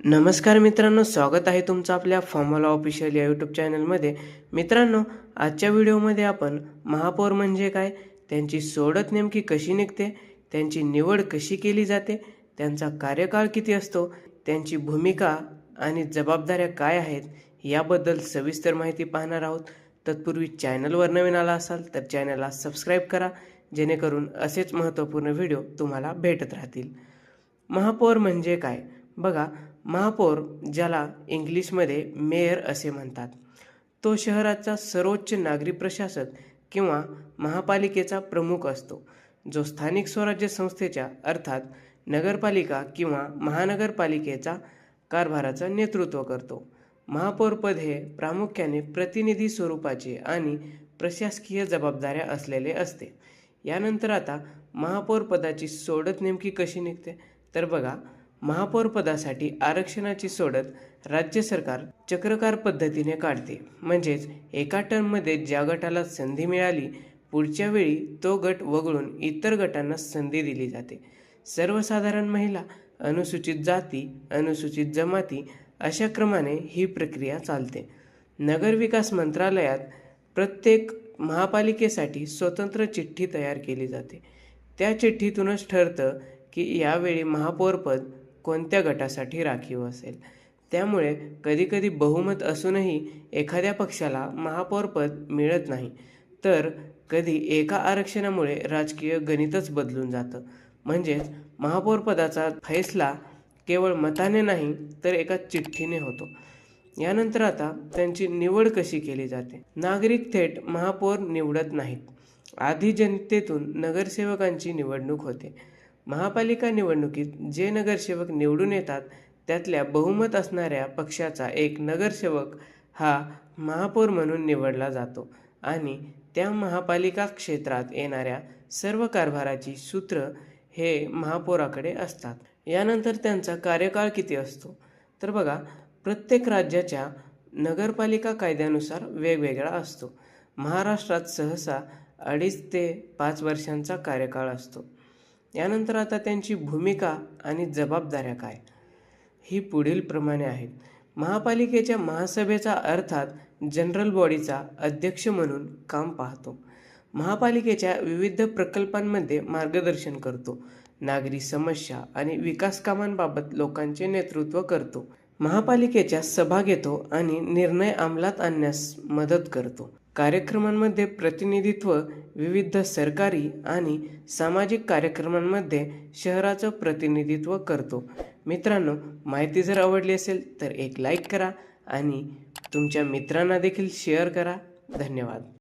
नमस्कार मित्रांनो, स्वागत आहे तुमचं आपल्या फॉर्म्युला ऑफिशियल या यूट्यूब चॅनलमध्ये. मित्रांनो, आजच्या व्हिडिओमध्ये आपण महापौर म्हणजे काय, त्यांची सोडत नेमकी कशी निघते, त्यांची निवड कशी केली जाते, त्यांचा कार्यकाळ किती असतो, त्यांची भूमिका आणि जबाबदाऱ्या काय आहेत, याबद्दल सविस्तर माहिती पाहणार आहोत. तत्पूर्वी चॅनलवर नवीन आला असाल तर चॅनलला सबस्क्राईब करा, जेणेकरून असेच महत्त्वपूर्ण व्हिडिओ तुम्हाला भेटत राहतील. महापौर म्हणजे काय बघा, महापौर ज्याला इंग्लिशमध्ये मेयर असे म्हणतात, तो शहराचा सर्वोच्च नागरी प्रशासक किंवा महापालिकेचा प्रमुख असतो, जो स्थानिक स्वराज्य संस्थेच्या अर्थात नगरपालिका किंवा महानगरपालिकेचा कारभाराचं नेतृत्व करतो. महापौरपद हे प्रामुख्याने प्रतिनिधी स्वरूपाचे आणि प्रशासकीय जबाबदाऱ्या असलेले असते. यानंतर आता महापौर पदाची सोडत नेमकी कशी निघते तर बघा, महापौर पदासाठी आरक्षणाची सोडत राज्य सरकार चक्रकार पद्धतीने काढते. म्हणजेच एका टर्ममध्ये ज्या गटाला संधी मिळाली, पुढच्या वेळी तो गट वगळून इतर गटांना संधी दिली जाते. सर्वसाधारण महिला, अनुसूचित जाती, अनुसूचित जमाती अशा क्रमाने ही प्रक्रिया चालते. नगरविकास मंत्रालयात प्रत्येक महापालिकेसाठी स्वतंत्र चिठ्ठी तयार केली जाते. त्या चिठ्ठीतूनच ठरतं की यावेळी महापौरपद कोणत्या गटासाठी राखीव असेल. त्यामुळे कधीकधी बहुमत असूनही एखाद्या पक्षाला महापौरपद मिळत नाही, तर कधी एका आरक्षणामुळे राजकीय गणितच बदलून जातं. म्हणजेच महापौरपदाचा फैसला केवळ मताने नाही तर एका चिठ्ठीने होतो. यानंतर आता त्यांची निवड कशी केली जाते. नागरिक थेट महापौर निवडत नाहीत. आधी जनतेतून नगरसेवकांची निवडणूक होते. महापालिका निवडणुकीत जे नगरसेवक निवडून येतात, त्यातल्या बहुमत असणाऱ्या पक्षाचा एक नगरसेवक हा महापौर म्हणून निवडला जातो आणि त्या महापालिका क्षेत्रात येणाऱ्या सर्व कारभाराची सूत्र हे महापौराकडे असतात. यानंतर त्यांचा कार्यकाळ किती असतो तर बघा, प्रत्येक राज्याच्या नगरपालिका कायद्यानुसार वेगवेगळा असतो. महाराष्ट्रात सहसा 2.5 ते 5 वर्षांचा कार्यकाळ असतो. यानंतर आता त्यांची भूमिका आणि जबाबदाऱ्या काय, ही पुढील प्रमाणे आहेत. महापालिकेच्या महासभेचा अर्थात जनरल बॉडीचा अध्यक्ष म्हणून काम पाहतो. महापालिकेच्या विविध प्रकल्पांमध्ये मार्गदर्शन करतो. नागरी समस्या आणि विकास कामांबाबत लोकांचे नेतृत्व करतो. महापालिकेच्या सभा घेतो आणि निर्णय अंमलात आणण्यास मदत करतो. कार्यक्रमांमध्ये प्रतिनिधित्व, विविध सरकारी आणि सामाजिक कार्यक्रमांमध्ये शहराचं प्रतिनिधित्व करतो. मित्रांनो, माहिती जर आवडली असेल तर एक लाईक करा आणि तुमच्या मित्रांना देखील शेअर करा. धन्यवाद.